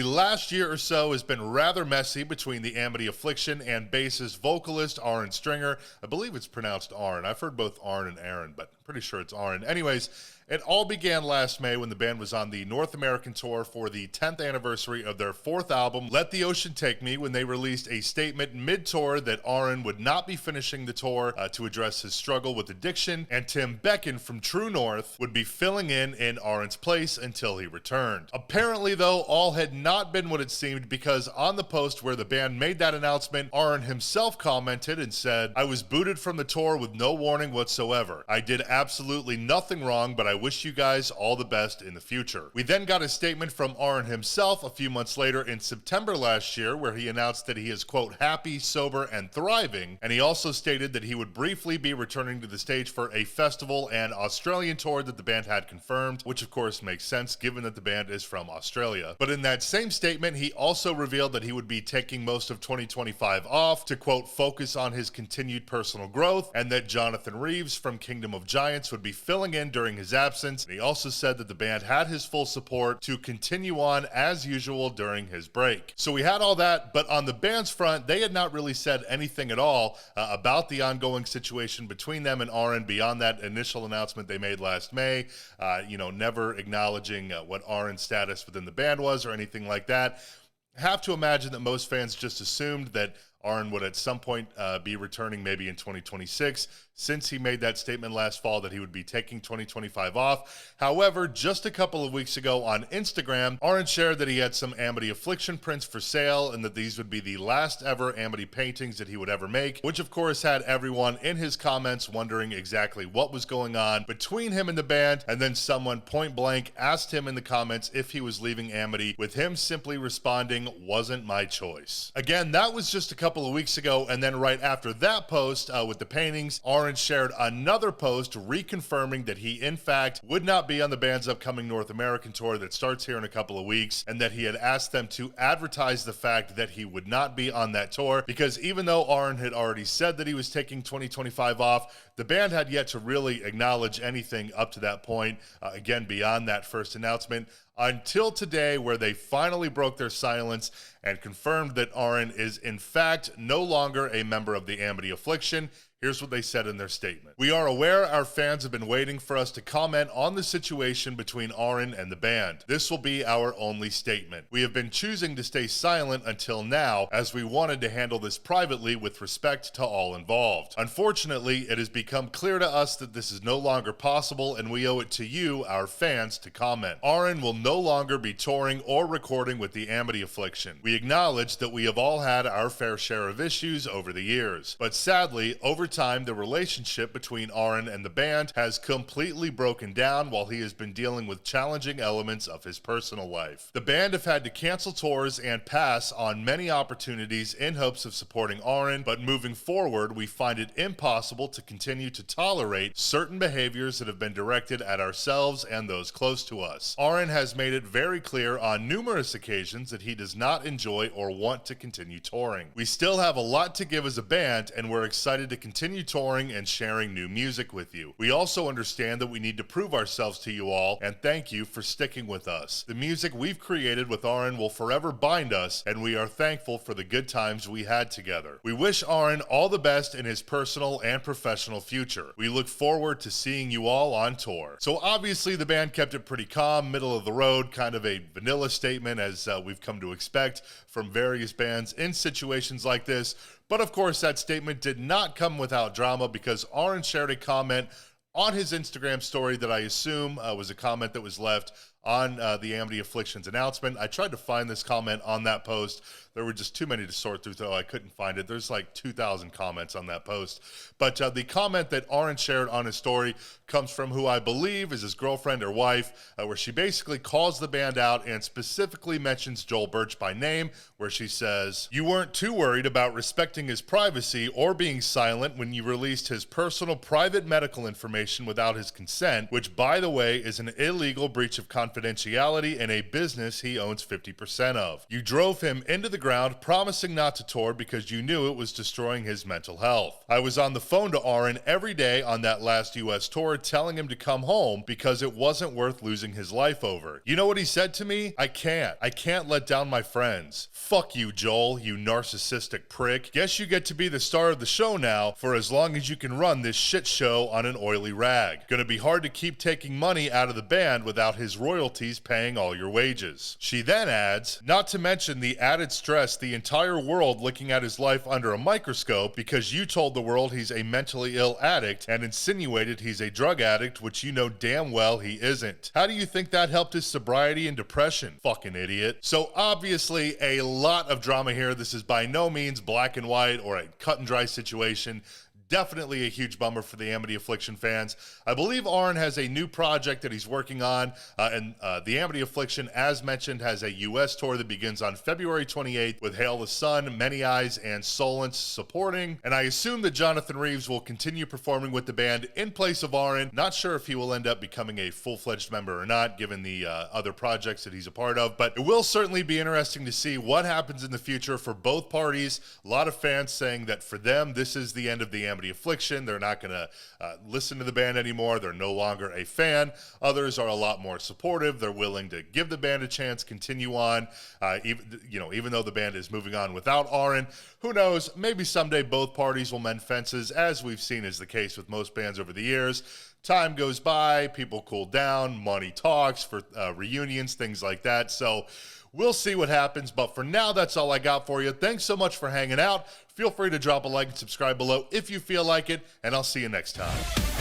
The last year or so has been rather messy between the Amity Affliction and bassist vocalist Ahren Stringer. I believe it's pronounced Ahren. I've heard both Ahren and Ahren, but I'm pretty sure it's Ahren. Anyways, it all began last May when the band was on the North American tour for the 10th anniversary of their fourth album, Let the Ocean Take Me, when they released a statement mid-tour that Ahren would not be finishing the tour to address his struggle with addiction, and Tim Becken from True North would be filling in Ahren's place until he returned. Apparently, though, all had not been what it seemed, because on the post where the band made that announcement, Ahren himself commented and said, "I was booted from the tour with no warning whatsoever. I did absolutely nothing wrong, but I wish you guys all the best in the future." We then got a statement from Ahren himself a few months later in September last year, where he announced that he is, quote, happy, sober, and thriving, and he also stated that he would briefly be returning to the stage for a festival and Australian tour that the band had confirmed, which of course makes sense given that the band is from Australia. But in that same statement, he also revealed that he would be taking most of 2025 off to, quote, focus on his continued personal growth, and that Jonathan Reeves from Kingdom of Giants would be filling in during his absence. And he also said that the band had his full support to continue on as usual during his break. So we had all that, but on the band's front, they had not really said anything at all about the ongoing situation between them and Ahren beyond that initial announcement they made last May, never acknowledging what Ahren's status within the band was or anything like that. Have to imagine that most fans just assumed that Ahren would at some point be returning maybe in 2026, since he made that statement last fall that he would be taking 2025 off. However, just a couple of weeks ago on Instagram, Ahren shared that he had some Amity Affliction prints for sale and that these would be the last ever Amity paintings that he would ever make, which of course had everyone in his comments wondering exactly what was going on between him and the band, and then someone point blank asked him in the comments if he was leaving Amity, with him simply responding, "Wasn't my choice." Again, that was just a couple of weeks ago, and then right after that post with the paintings, Ahren shared another post reconfirming that he in fact would not be on the band's upcoming North American tour that starts here in a couple of weeks, and that he had asked them to advertise the fact that he would not be on that tour, because even though Ahren had already said that he was taking 2025 off, the band had yet to really acknowledge anything up to that point, again beyond that first announcement, until today, where they finally broke their silence and confirmed that Ahren is in fact no longer a member of the Amity Affliction. Here's what they said in their statement. "We are aware our fans have been waiting for us to comment on the situation between Ahren and the band. This will be our only statement. We have been choosing to stay silent until now, as we wanted to handle this privately with respect to all involved. Unfortunately, it has become clear to us that this is no longer possible, and we owe it to you, our fans, to comment. Ahren will no longer be touring or recording with the Amity Affliction. We acknowledge that we have all had our fair share of issues over the years, but sadly, over time, the relationship between Ahren and the band has completely broken down while he has been dealing with challenging elements of his personal life. The band have had to cancel tours and pass on many opportunities in hopes of supporting Ahren, but moving forward, we find it impossible to continue to tolerate certain behaviors that have been directed at ourselves and those close to us. Ahren has made it very clear on numerous occasions that he does not enjoy or want to continue touring. We still have a lot to give as a band, and we're excited to continue touring and sharing new music with you. We also understand that we need to prove ourselves to you all, and thank you for sticking with us. The music we've created with Ahren will forever bind us, and we are thankful for the good times we had together. We wish Ahren all the best in his personal and professional future. We look forward to seeing you all on tour." So obviously the band kept it pretty calm, middle of the road, kind of a vanilla statement as we've come to expect from various bands in situations like this. But of course, that statement did not come without drama, because Ahren shared a comment on his Instagram story that I assume was a comment that was left on the Amity Affliction's announcement. I tried to find this comment on that post. There were just too many to sort through, so I couldn't find it. There's like 2,000 comments on that post. But the comment that Ahren shared on his story comes from who I believe is his girlfriend or wife, where she basically calls the band out and specifically mentions Joel Birch by name, where she says, "You weren't too worried about respecting his privacy or being silent when you released his personal private medical information without his consent, which, by the way, is an illegal breach of confidentiality confidentiality in a business he owns 50% of. You drove him into the ground, promising not to tour because you knew it was destroying his mental health. I was on the phone to Ahren every day on that last US tour telling him to come home because it wasn't worth losing his life over. You know what he said to me? I can't let down my friends. Fuck you, Joel, you narcissistic prick. Guess you get to be the star of the show now for as long as you can run this shit show on an oily rag. Gonna be hard to keep taking money out of the band without his royalties paying all your wages. She then adds, not to mention the added stress the entire world looking at his life under a microscope because you told the world he's a mentally ill addict and insinuated he's a drug addict, which you know damn well he isn't. How do you think that helped his sobriety and depression? Fucking idiot. So obviously a lot of drama here. This is by no means black and white or a cut and dry situation. Definitely a huge bummer for the Amity Affliction fans. I believe Ahren has a new project that he's working on, and the Amity Affliction, as mentioned, has a U.S. tour that begins on February 28th with Hail the Sun, Many Eyes, and Solence supporting. And I assume that Jonathan Reeves will continue performing with the band in place of Ahren. Not sure if he will end up becoming a full-fledged member or not, given the other projects that he's a part of. But it will certainly be interesting to see what happens in the future for both parties. A lot of fans saying that for them, this is the end of the Amity Affliction. They're not going to listen to the band anymore. They're no longer a fan. Others are a lot more supportive. They're willing to give the band a chance, continue on, even though the band is moving on without Ahren. Who knows? Maybe someday both parties will mend fences, as we've seen is the case with most bands over the years. Time goes by, people cool down, money talks for reunions, things like that. So we'll see what happens, but for now, that's all I got for you. Thanks so much for hanging out. Feel free to drop a like and subscribe below if you feel like it, and I'll see you next time.